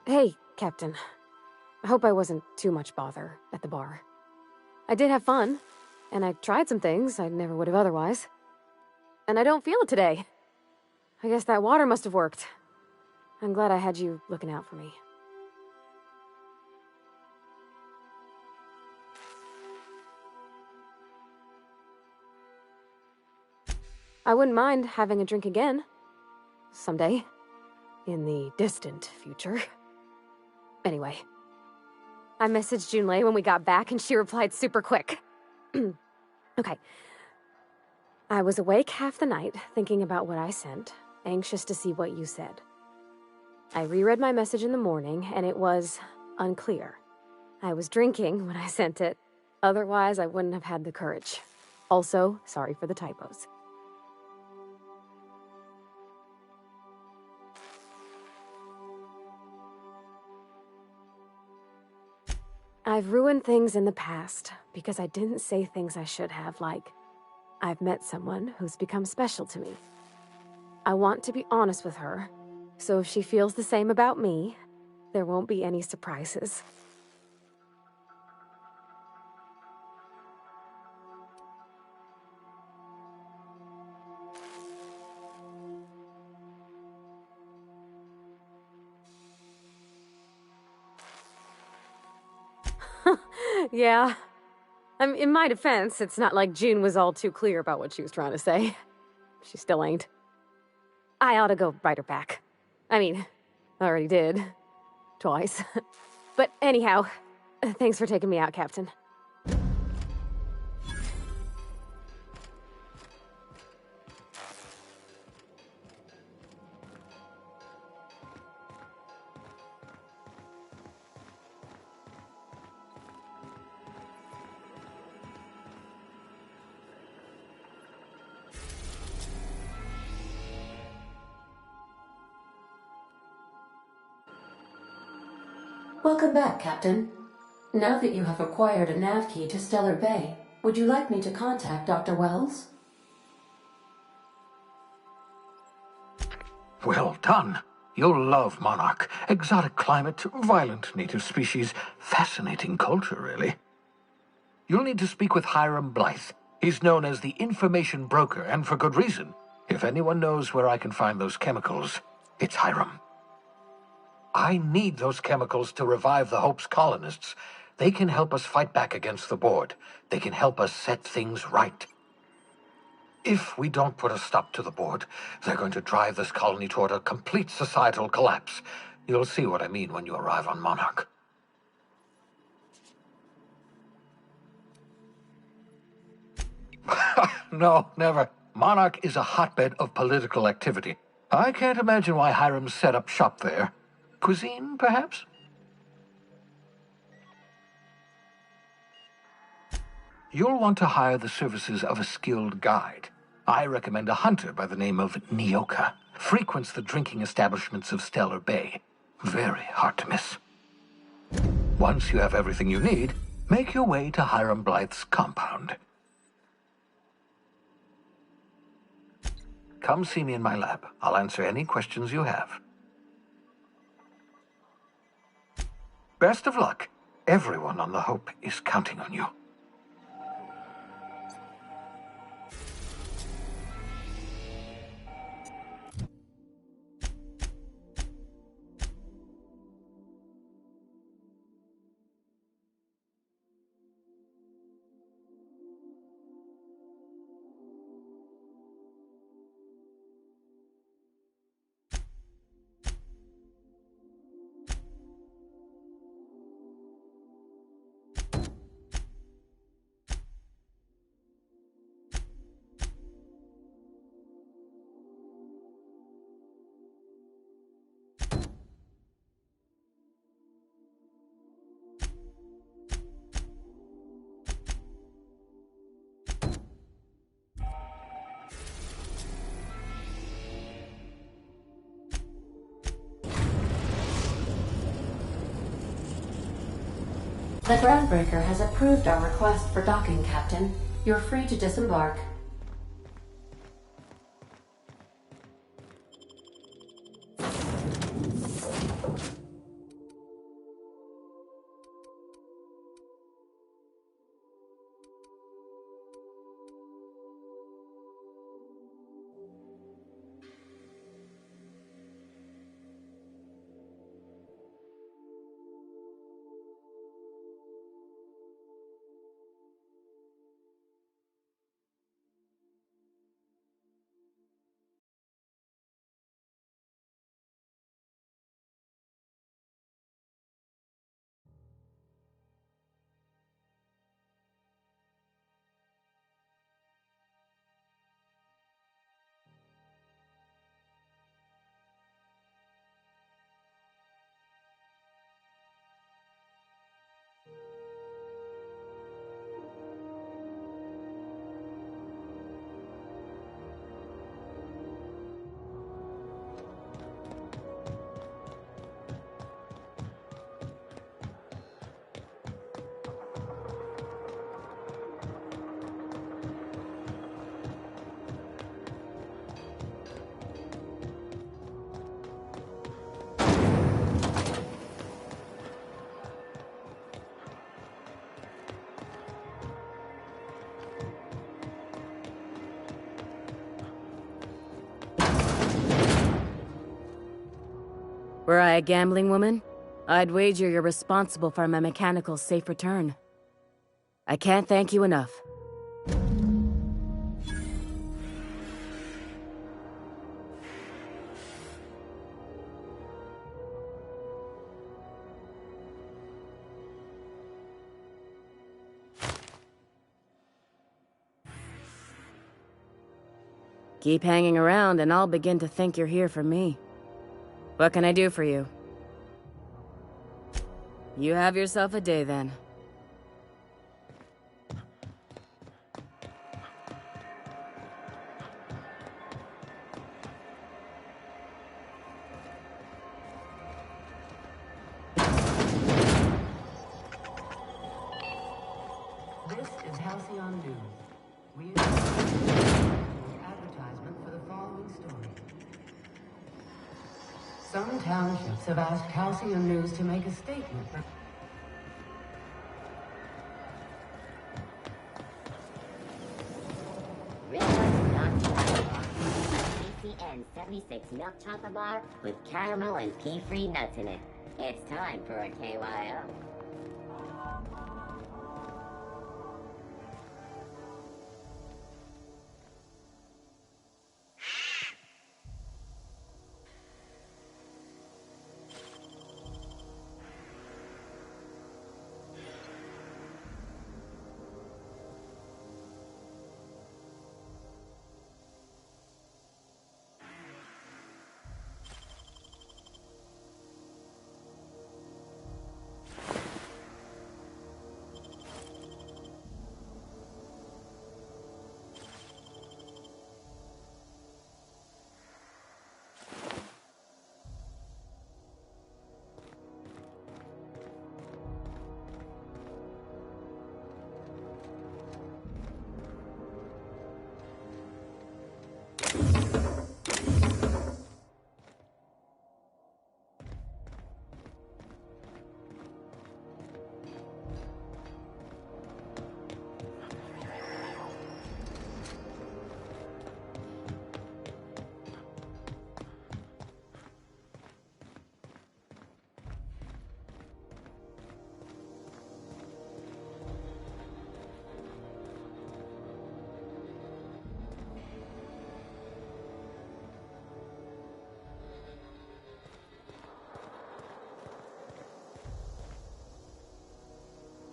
Hey, Captain. I hope I wasn't too much bother at the bar. I did have fun, and I tried some things I never would have otherwise. And I don't feel it today. I guess that water must have worked. I'm glad I had you looking out for me. I wouldn't mind having a drink again. Someday. In the distant future. Anyway. I messaged Junlei when we got back and she replied super quick. Okay. I was awake half the night, thinking about what I sent, anxious to see what you said. I reread my message in the morning, and it was unclear. I was drinking when I sent it. Otherwise, I wouldn't have had the courage. Also, sorry for the typos. I've ruined things in the past because I didn't say things I should have, like, I've met someone who's become special to me. I want to be honest with her, so if she feels the same about me, there won't be any surprises. Yeah. In my defense, it's not like June was all too clear about what she was trying to say. She still ain't. I ought to go write her back. I mean, I already did. Twice. But anyhow, thanks for taking me out, Captain. Welcome back, Captain. Now that you have acquired a nav key to Stellar Bay, would you like me to contact Dr. Wells? Well done. You'll love Monarch. Exotic climate, violent native species, fascinating culture, really. You'll need to speak with Hiram Blythe. He's known as the information broker, and for good reason. If anyone knows where I can find those chemicals, it's Hiram. I need those chemicals to revive the Hope's colonists. They can help us fight back against the Board. They can help us set things right. If we don't put a stop to the Board, they're going to drive this colony toward a complete societal collapse. You'll see what I mean when you arrive on Monarch. No, never. Monarch is a hotbed of political activity. I can't imagine why Hiram set up shop there. Cuisine, perhaps? You'll want to hire the services of a skilled guide. I recommend a hunter by the name of Nyoka. Frequents the drinking establishments of Stellar Bay. Very hard to miss. Once you have everything you need, make your way to Hiram Blythe's compound. Come see me in my lab. I'll answer any questions you have. Best of luck. Everyone on the Hope is counting on you. The Groundbreaker has approved our request for docking, Captain. You're free to disembark. Were I a gambling woman, I'd wager you're responsible for my mechanical's safe return. I can't thank you enough. Keep hanging around and I'll begin to think you're here for me. What can I do for you? You have yourself a day then. This is Halcyon News. We advertisement for the following story. Some townships have asked Halcyon News to make a statement. PCN 76 milk chocolate bar with caramel and pea-free nuts in it. It's time for a KYO.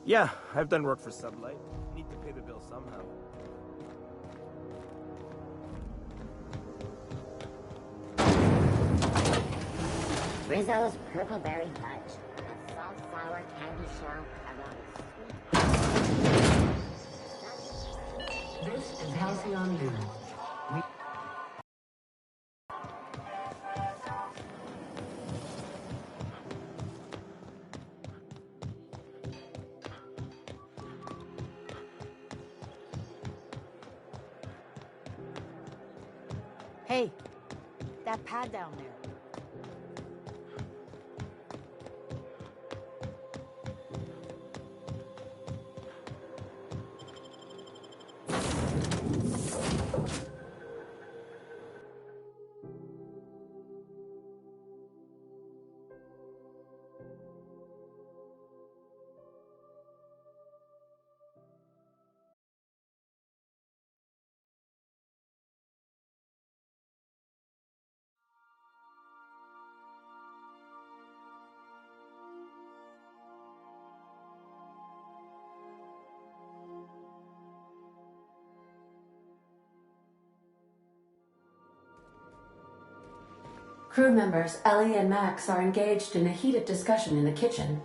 Yeah, I've done work for Sublight. Need to pay the bill somehow. Rizzo's Purple Berry Fudge. A soft sour candy shell around sweet. This is Halcyon News. Hey, that pad down there. Crew members Ellie and Max are engaged in a heated discussion in the kitchen.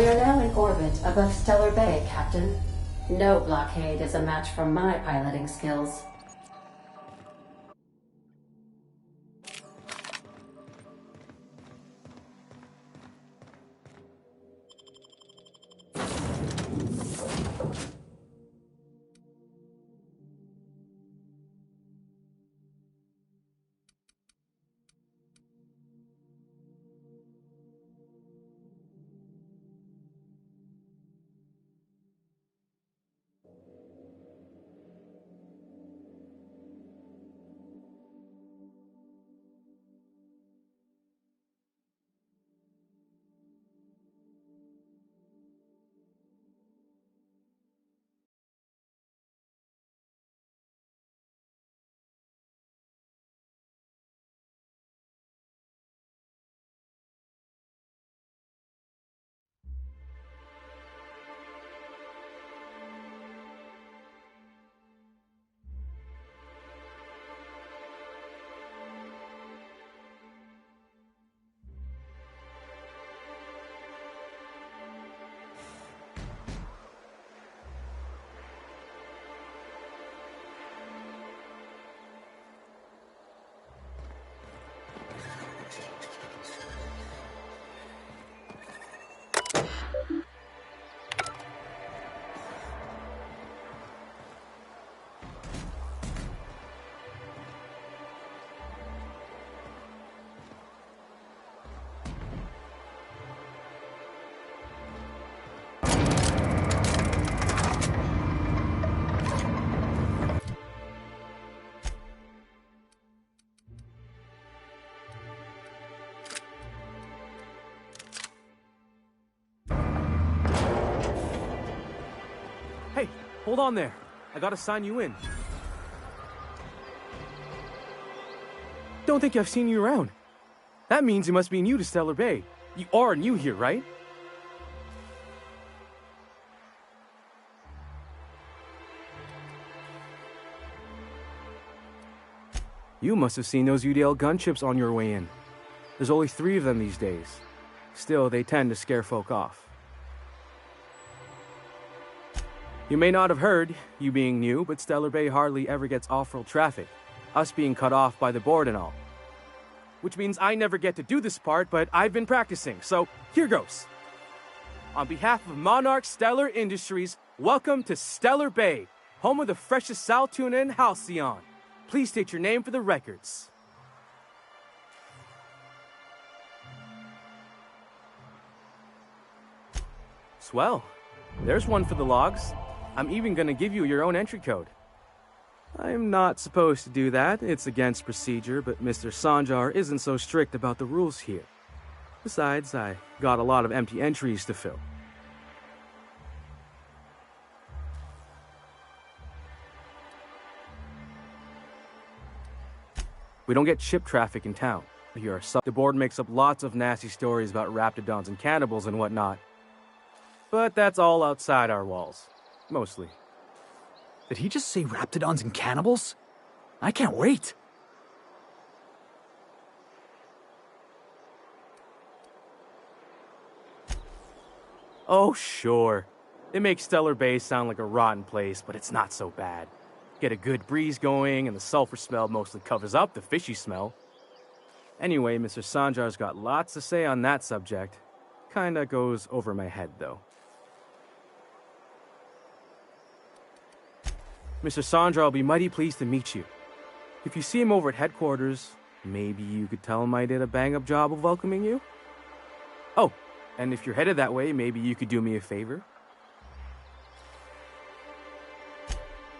We are now in orbit above Stellar Bay, Captain. No blockade is a match for my piloting skills. Hey, hold on there. I gotta sign you in. Don't think I've seen you around. That means you must be new to Stellar Bay. You are new here, right? You must have seen those UDL gunships on your way in. There's only 3 of them these days. Still, they tend to scare folk off. You may not have heard, you being new, but Stellar Bay hardly ever gets off-road traffic, us being cut off by the board and all. Which means I never get to do this part, but I've been practicing, so here goes. On behalf of Monarch Stellar Industries, welcome to Stellar Bay, home of the freshest sal tuna and halcyon. Please state your name for the records. Swell. There's one for the logs. I'm even gonna give you your own entry code. I'm not supposed to do that. It's against procedure, but Mr. Sanjar isn't so strict about the rules here. Besides, I got a lot of empty entries to fill. We don't get ship traffic in town. The board makes up lots of nasty stories about raptidons and cannibals and whatnot. But that's all outside our walls. Mostly. Did he just say raptidons and cannibals? I can't wait. Oh, sure. It makes Stellar Bay sound like a rotten place, but it's not so bad. Get a good breeze going, and the sulfur smell mostly covers up the fishy smell. Anyway, Mr. Sanjar's got lots to say on that subject. Kinda goes over my head, though. Mr. Sanjar will be mighty pleased to meet you. If you see him over at headquarters, maybe you could tell him I did a bang-up job of welcoming you? Oh, and if you're headed that way, maybe you could do me a favor?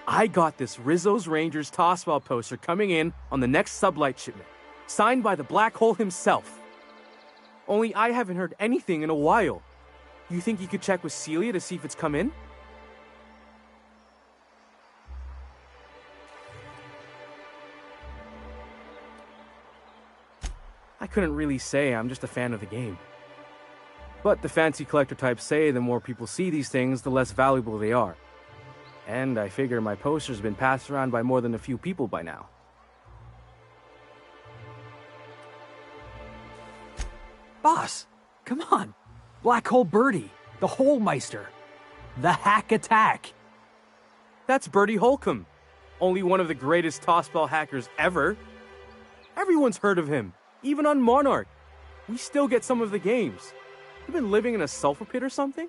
I got this Rizzo's Rangers Tosswell poster coming in on the next sublight shipment, signed by the Black Hole himself. Only I haven't heard anything in a while. You think you could check with Celia to see if it's come in? I couldn't really say, I'm just a fan of the game. But the fancy collector types say the more people see these things, the less valuable they are. And I figure my poster's been passed around by more than a few people by now. Boss, come on. Black Hole Birdie, The Holmeister. The Hack Attack. That's Bertie Holcomb, only one of the greatest tossball hackers ever. Everyone's heard of him, even on Monarch. We still get some of the games. You been living in a sulfur pit or something?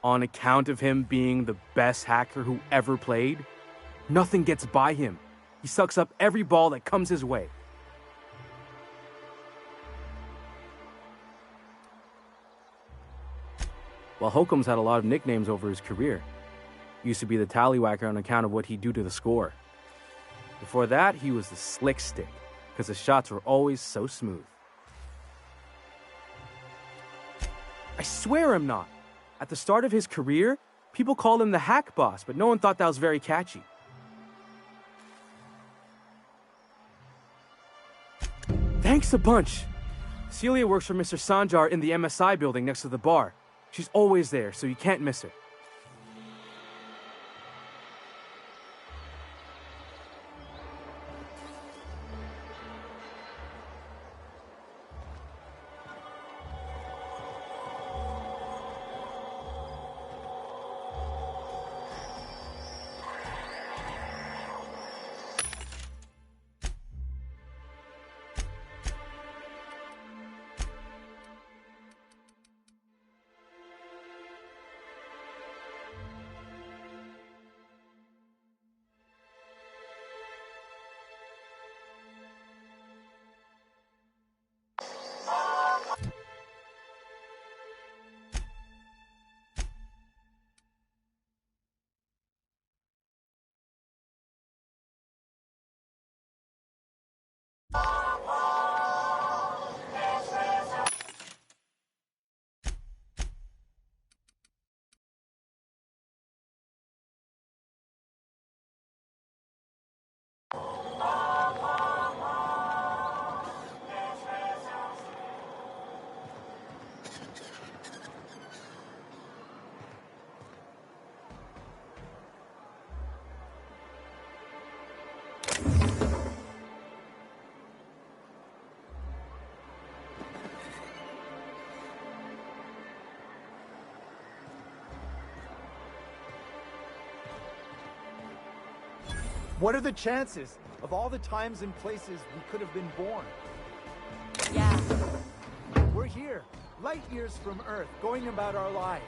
On account of him being the best hacker who ever played, nothing gets by him. He sucks up every ball that comes his way. While Holcomb's had a lot of nicknames over his career. Used to be the tallywhacker on account of what he'd do to the score. Before that, he was the slick stick, because his shots were always so smooth. I swear I'm not. At the start of his career, people called him the hack boss, but no one thought that was very catchy. Thanks a bunch. Celia works for Mr. Sanjar in the MSI building next to the bar. She's always there, so you can't miss her. What are the chances of all the times and places we could have been born? Yeah. We're here, light years from Earth, going about our lives.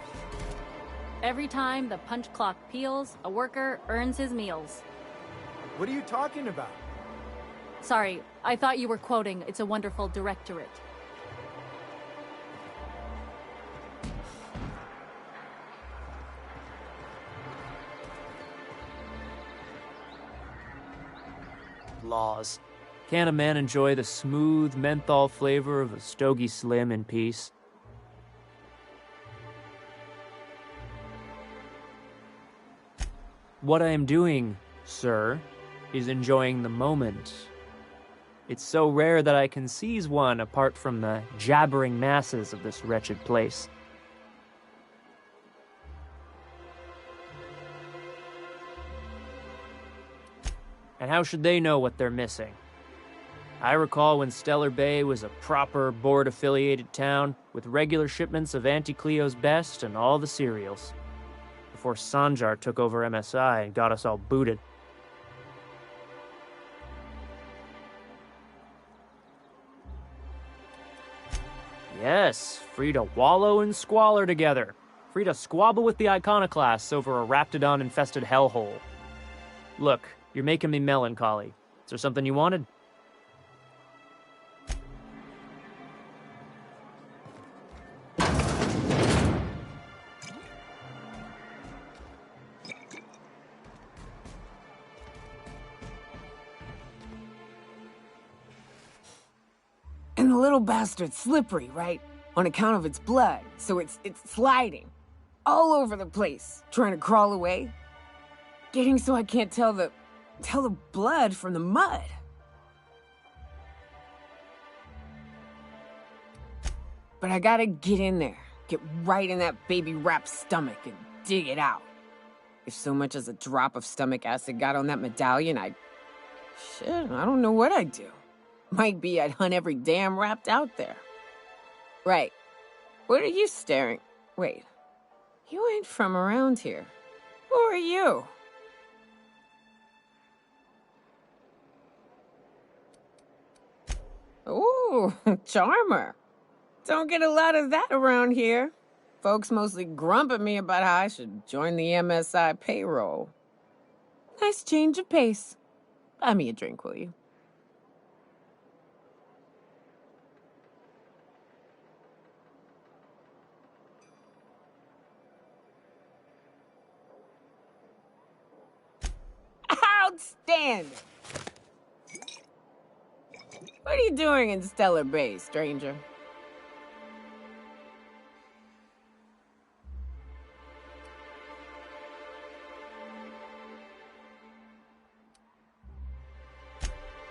Every time the punch clock peals, a worker earns his meals. What are you talking about? Sorry, I thought you were quoting It's a Wonderful Directorate. Laws. Can't a man enjoy the smooth menthol flavor of a Stogie Slim in peace? What I am doing, sir, is enjoying the moment. It's so rare that I can seize one apart from the jabbering masses of this wretched place. And how should they know what they're missing? I recall when Stellar Bay was a proper board-affiliated town with regular shipments of Auntie Cleo's best and all the cereals. Before Sanjar took over MSI and got us all booted. Yes, free to wallow in squalor together. Free to squabble with the iconoclasts over a raptidon-infested hellhole. Look, you're making me melancholy. Is there something you wanted? And the little bastard's slippery, right? On account of its blood, so it's sliding. All over the place, trying to crawl away. Getting so I can't tell the blood from the mud. But I gotta get in there, get right in that baby rap's stomach and dig it out. If so much as a drop of stomach acid got on that medallion, I don't know what I'd do. Might be I'd hunt every damn wrapped out there. Right. What are you staring? Wait. You ain't from around here. Who are you? Ooh, charmer. Don't get a lot of that around here. Folks mostly grump at me about how I should join the MSI payroll. Nice change of pace. Buy me a drink, will you? Outstanding! What are you doing in Stellar Bay, stranger?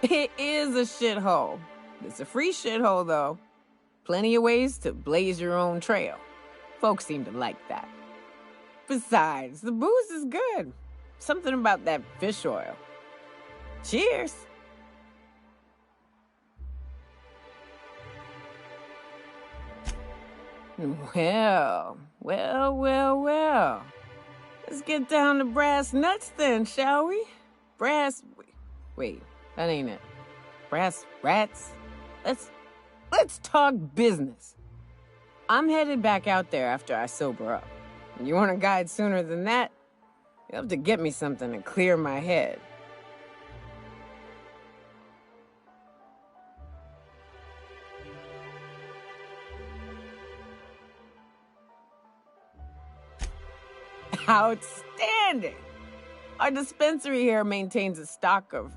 It is a shithole. It's a free shithole, though. Plenty of ways to blaze your own trail. Folks seem to like that. Besides, the booze is good. Something about that fish oil. Cheers! Well. Let's get down to brass nuts then, shall we? Wait, that ain't it. Brass rats? Let's talk business. I'm headed back out there after I sober up. You want a guide sooner than that? You'll have to get me something to clear my head. Outstanding! Our dispensary here maintains a stock of,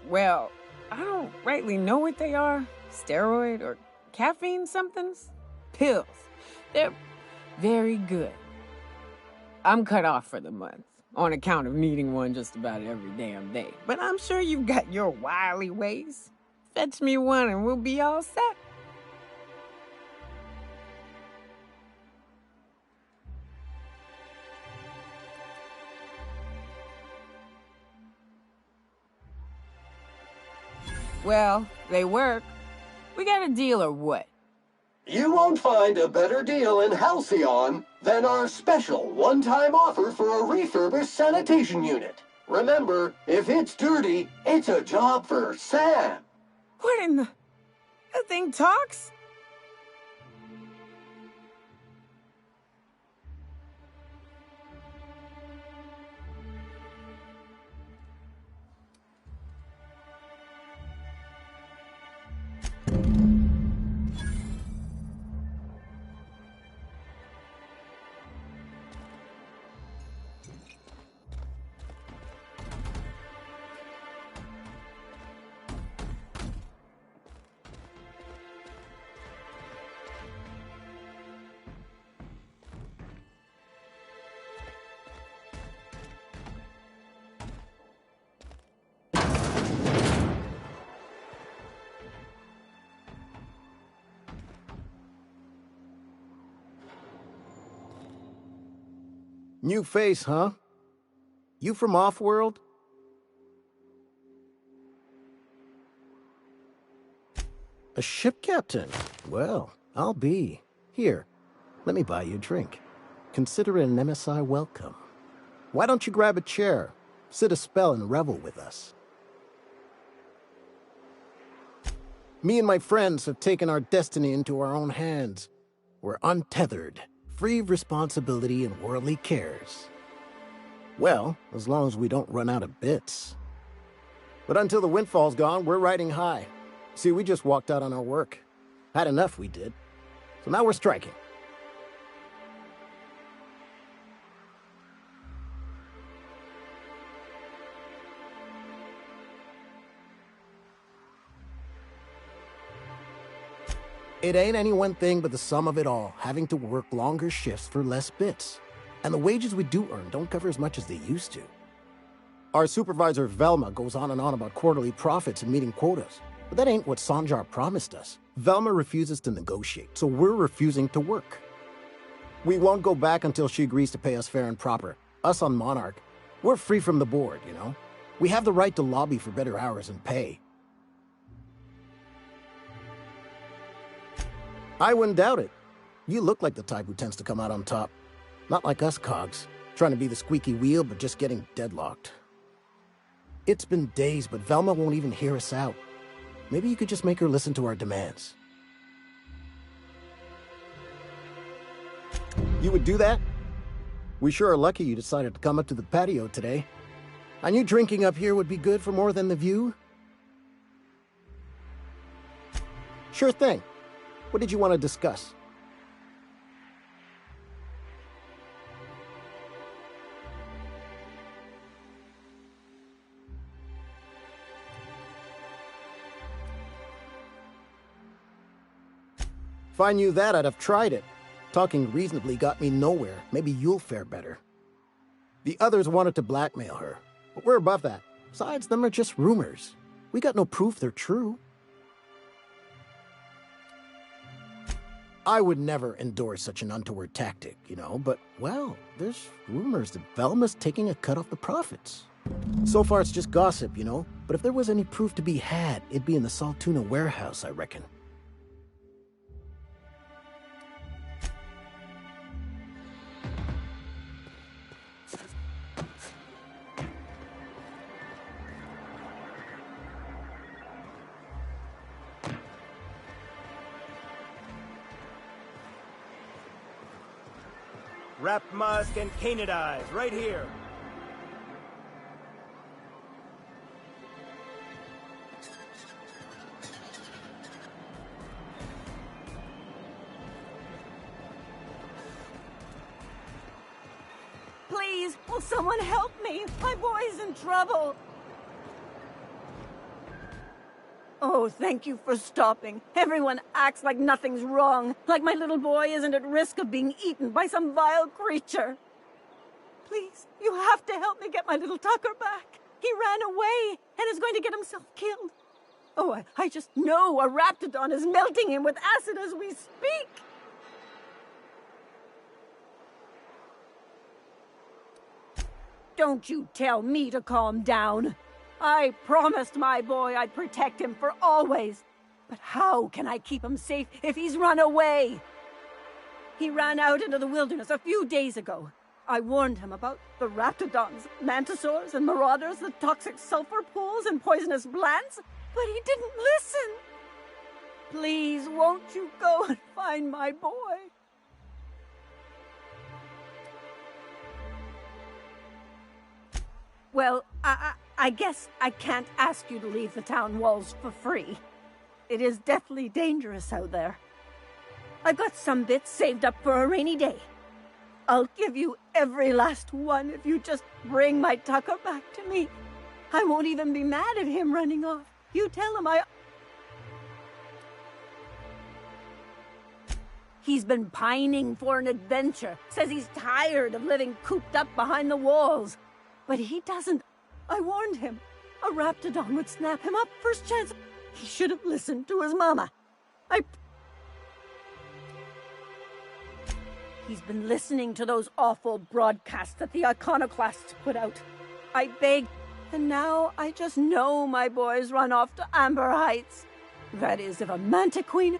well, I don't rightly know what they are. Steroid or caffeine somethings? Pills. They're very good. I'm cut off for the month, on account of needing one just about every damn day. But I'm sure you've got your wily ways. Fetch me one and we'll be all set. Well, they work. We got a deal or what? You won't find a better deal in Halcyon than our special one-time offer for a refurbished sanitation unit. Remember, if it's dirty, it's a job for Sam. What in the... That thing talks? New face, huh? You from Off-World? A ship captain? Well, I'll be. Here, let me buy you a drink. Consider it an MSI welcome. Why don't you grab a chair, sit a spell and revel with us? Me and my friends have taken our destiny into our own hands. We're untethered, free of responsibility and worldly cares. Well, as long as we don't run out of bits. But until the windfall's gone, we're riding high. See, we just walked out on our work. Had enough, we did. So now we're striking. It ain't any one thing but the sum of it all, having to work longer shifts for less bits. And the wages we do earn don't cover as much as they used to. Our supervisor Velma goes on and on about quarterly profits and meeting quotas. But that ain't what Sanjar promised us. Velma refuses to negotiate, so we're refusing to work. We won't go back until she agrees to pay us fair and proper. Us on Monarch, we're free from the board, you know? We have the right to lobby for better hours and pay. I wouldn't doubt it. You look like the type who tends to come out on top. Not like us cogs, trying to be the squeaky wheel but just getting deadlocked. It's been days, but Velma won't even hear us out. Maybe you could just make her listen to our demands. You would do that? We sure are lucky you decided to come up to the patio today. I knew drinking up here would be good for more than the view. Sure thing. What did you want to discuss? If I knew that, I'd have tried it. Talking reasonably got me nowhere. Maybe you'll fare better. The others wanted to blackmail her, but we're above that. Besides, them are just rumors. We got no proof they're true. I would never endorse such an untoward tactic, you know, but, well, there's rumors that Velma's taking a cut off the profits. So far, it's just gossip, you know, but if there was any proof to be had, it'd be in the Saltuna warehouse, I reckon. Wrap musk and canadize, right here. Please, will someone help me? My boy's in trouble. Oh, thank you for stopping. Everyone acts like nothing's wrong, like my little boy isn't at risk of being eaten by some vile creature. Please, you have to help me get my little Tucker back. He ran away and is going to get himself killed. Oh, I just know a raptidon is melting him with acid as we speak. Don't you tell me to calm down. I promised my boy I'd protect him for always. But how can I keep him safe if he's run away? He ran out into the wilderness a few days ago. I warned him about the raptidons, mantisaurs, and marauders, the toxic sulfur pools, and poisonous plants, but he didn't listen. Please, won't you go and find my boy? Well, I guess I can't ask you to leave the town walls for free. It is deathly dangerous out there. I've got some bits saved up for a rainy day. I'll give you every last one if you just bring my Tucker back to me. I won't even be mad at him running off. You tell him He's been pining for an adventure. Says he's tired of living cooped up behind the walls. But he doesn't. I warned him. A raptidon would snap him up first chance. He should have listened to his mama. He's been listening to those awful broadcasts that the iconoclasts put out. I begged, and now I just know my boy's run off to Amber Heights. That is, if a Mantiqueen...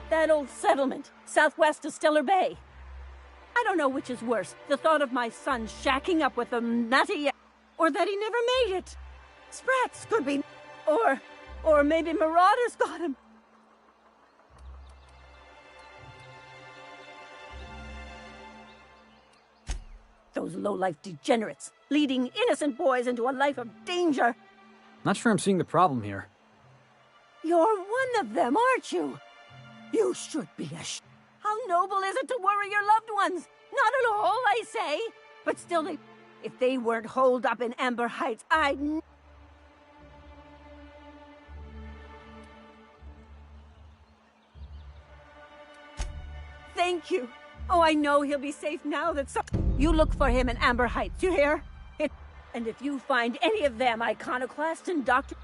That old settlement, southwest of Stellar Bay. I don't know which is worse, the thought of my son shacking up with a nutty, or that he never made it. Sprats could be, or maybe marauders got him. Those low-life degenerates, leading innocent boys into a life of danger. Not sure I'm seeing the problem here. You're one of them, aren't you? You should be How noble is it to worry your loved ones? Not at all, I say. But still, if they weren't holed up in Amber Heights, I'd... Thank you. Oh, I know he'll be safe now that You look for him in Amber Heights, you hear? And if you find any of them, iconoclasts and Dr.